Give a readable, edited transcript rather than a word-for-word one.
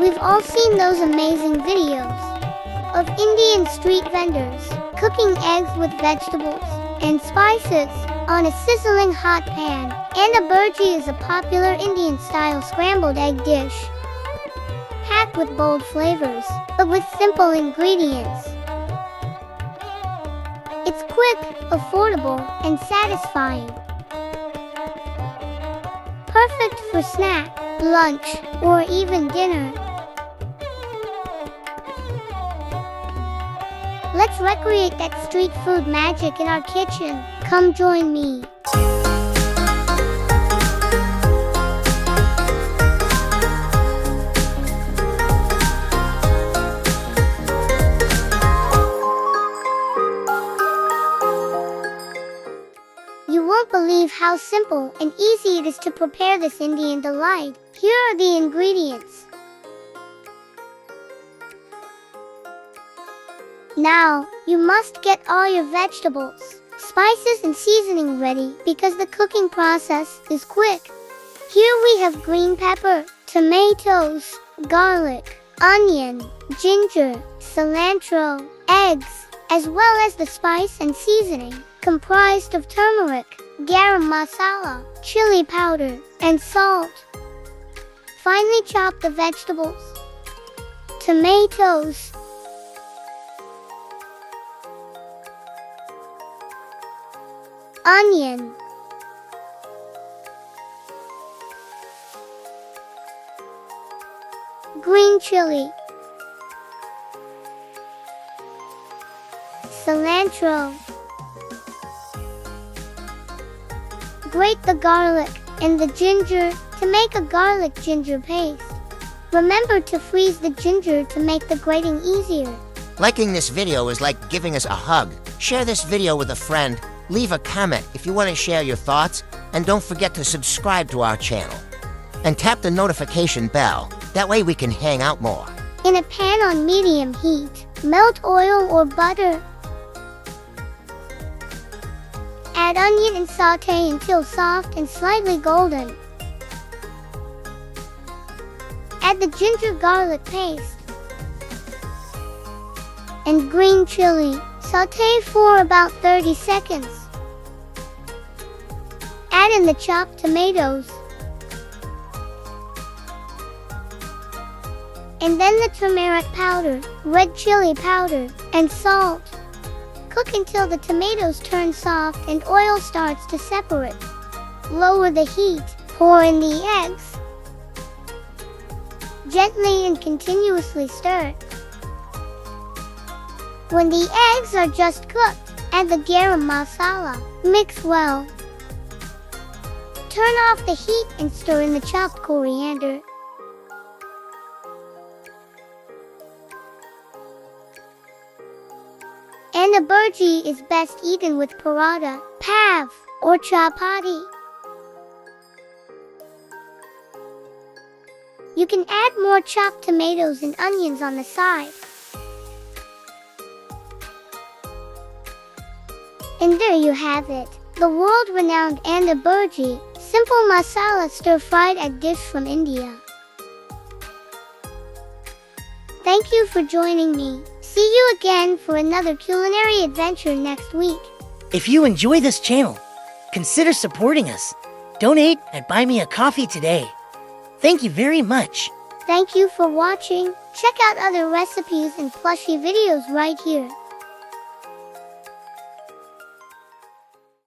We've all seen those amazing videos of Indian street vendors cooking eggs with vegetables and spices on a sizzling hot pan. Anda Bhurji is a popular Indian-style scrambled egg dish, packed with bold flavors, but with simple ingredients. It's quick, affordable, and satisfying. Perfect for snack, lunch, or even dinner. Let's recreate that street food magic in our kitchen. Come join me. You won't believe how simple and easy it is to prepare this Indian delight. Here are the ingredients. Now, you must get all your vegetables, spices and seasoning ready because the cooking process is quick. Here we have green pepper, tomatoes, garlic, onion, ginger, cilantro, eggs, as well as the spice and seasoning, comprised of turmeric, garam masala, chili powder, and salt. Finely chop the vegetables, tomatoes, onion, green chili, cilantro. Grate the garlic and the ginger to make a garlic ginger paste. Remember to freeze the ginger to make the grating easier. Liking this video is like giving us a hug. Share this video with a friend. Leave a comment if you want to share your thoughts, and don't forget to subscribe to our channel. And tap the notification bell, that way we can hang out more. In a pan on medium heat, melt oil or butter. Add onion and sauté until soft and slightly golden. Add the ginger garlic paste and green chili. Sauté for about 30 seconds. Add in the chopped tomatoes. And then the turmeric powder, red chili powder, and salt. Cook until the tomatoes turn soft and oil starts to separate. Lower the heat, pour in the eggs. Gently and continuously stir. When the eggs are just cooked, add the garam masala. Mix well. Turn off the heat and stir in the chopped coriander. Anda Bhurji is best eaten with paratha, pav, or chapati. You can add more chopped tomatoes and onions on the side. And there you have it, the world-renowned Anda Bhurji, simple masala stir-fried egg dish from India. Thank you for joining me. See you again for another culinary adventure next week. If you enjoy this channel, consider supporting us. Donate and buy me a coffee today. Thank you very much. Thank you for watching. Check out other recipes and plushy videos right here.